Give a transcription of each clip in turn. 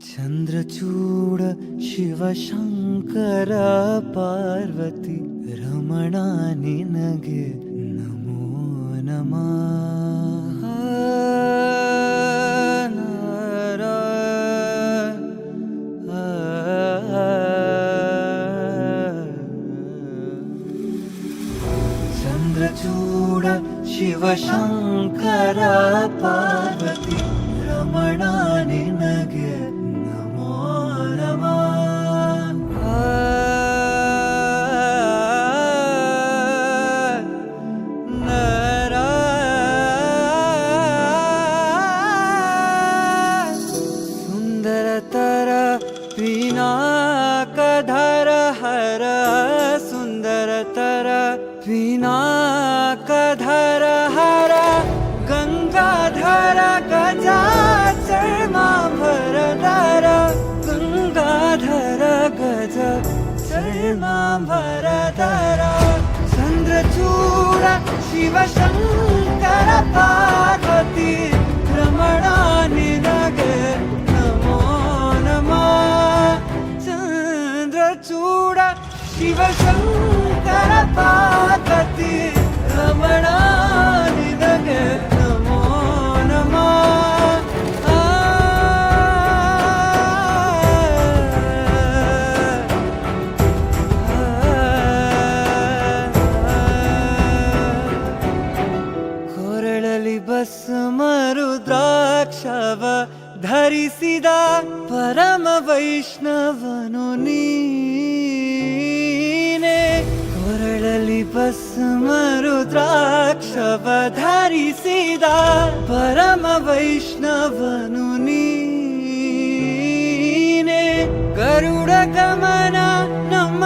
ಚಂದ್ರಚೂಡ ಶಿವಶಂಕರ ಪಾರ್ವತಿ ರಮಣ ನಿನಗೆ ನಮೋ ನಮಃ. ಚಂದ್ರಚೂಡ ಶಿವಶಂಕರ ಪಾರ್ವತಿ ರಮಣ ನಿನಗೆ ನಮೋ ನಮಃ. ಸುಂದರತರ ಪಿನಾಕಧರ ಹರ ಸುಂದರತರ ಪಿನಾಕಧರ ಹರ ಗಂಗಾಧರ ಗಜಾಚರ್ಮಾಂಬರಧರ ಗಂಗಾಧರ ಗಜ ಚರ್ಮಾಂಬರಧರ ಚಂದ್ರಚೂಡ ಶಿವಶಂಕರ ಪಾರ್ವತಿ ರಮಣ ನಿನಗೆ ನಮೋ ನಮಃ. ಚಂದ್ರಚೂಡ ಶಿವಶಂಕರ ಪಾರ್ವತಿ ರಮಣ ನಿನಗೆ ನಮೋ ನಮಃ. ಕೊರಳಲಿ ಭಸ್ಮ ರುದ್ರಾಕ್ಷವ ಧರಿಸಿದ ಪರಮ ವೈಷ್ಣವನು ನೀನೆ. ಕೊರಳಲಿ ಭಸ್ಮ ರುದ್ರಾಕ್ಷವ ಧರಿಸಿದ ಪರಮ ವೈಷ್ಣವನು ನೀನೆ. ಗರುಡ ಗಮನ ನಮ್ಮ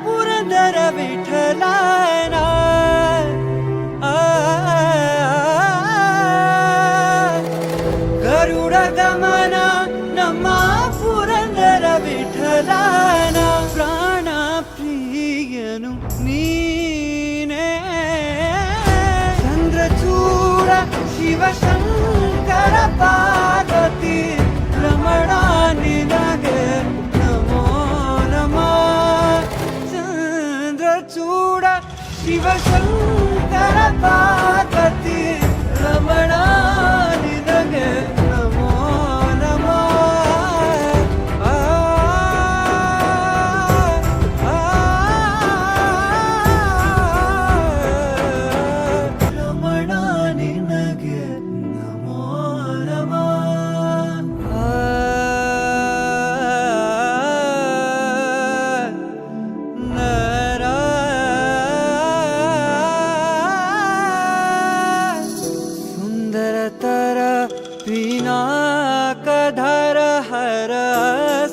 ಪುರಂದರ ವಿಠಲನ ಗರುಡ ಗಮನ ನಮ್ಮ ಪುರಂದರ ವಿಠಲನ ಪ್ರಾಣ ಪ್ರಿಯನು ನೀನೇ. ಚಂದ್ರಚೂಡ ಶಿವಶಂಕರ ಪಾರ್ವತಿ ರಮಣ ನಿನಗೆ ನಮೋ ನಮಃ. ಚಂದ್ರಚೂಡ ಶಿವಶಂಕರ ಪಾರ್ವತಿ ರಮಣ ನಿನಗೆ ನಮೋ ನಮಃ. ರಮಣ ನಿನಗೆ ನಮೋ ನಮಃ. ಸುಂದರತರ ಪಿನಾಕಧರ ಹರ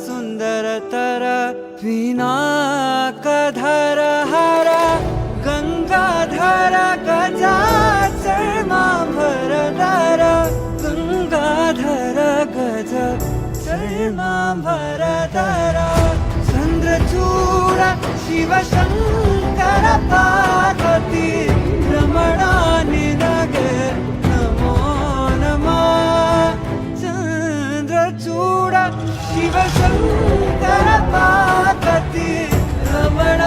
ಸುಂದರತರ ಪಿನಾಕಧರ ಹರ ಗಂಗಾಧರ ಗಜಾಚರ್ಮಾಂಬರಧರ ಗಂಗಾಧರ ಗಜ ಚರ್ಮಾಂಬರಧರ ಚಂದ್ರಚೂಡ ಶಿವಶಂಕರ ಪಾರ್ವತಿ ರಮಣ ನಿನಗೆ ನಮೋ ನಮಃ. ಚಂದ್ರಚೂಡ ಶಿವಶಂಕರ ಪಾರ್ವತಿ ರಮಣ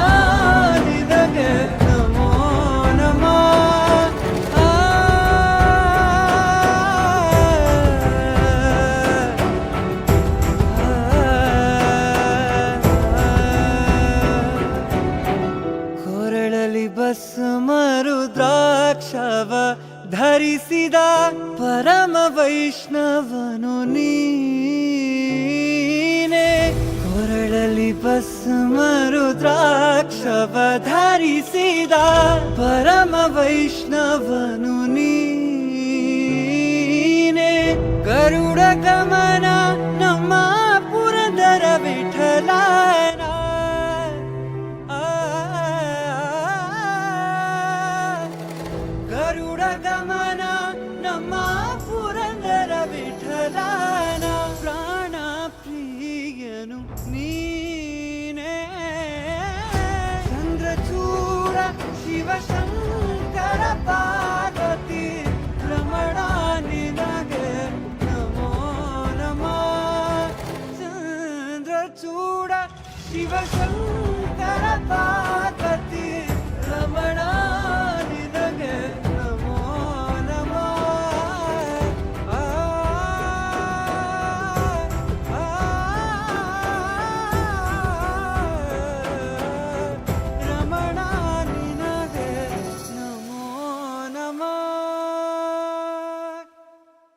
ನಿನಗೆ ನಮೋ ನಮಃ. ಕೊರಳಲಿ ಭಸ್ಮ ರುದ್ರಾಕ್ಷವ ಧರಿಸಿದ ಪರಮ ವೈಷ್ಣವನು ನೀನೆ. ಕೊರಳಲಿ ಭಸ್ಮ ರುದ್ರಾಕ್ಷವ ಧರಿಸಿದ ಪರಮ ವೈಷ್ಣವನು ನೀನೆ. ಗರುಡ ಗಮನ ನಮ್ಮ ಪುರಂದರ ವಿಠಲನ ಗರುಡ ಗಮನ ನಮ್ಮ ಪುರಂದರ ವಿಠಲನ ಪ್ರಾಣ ಪ್ರಿಯನು ನೀನೇ. ಚಂದ್ರಚೂಡ ಶಿವಶಂಕರ ಪಾರ್ವತಿ ರಮಣ ನಿನಗೆ ನಮೋ ನಮಃ. చూడ శివశంకర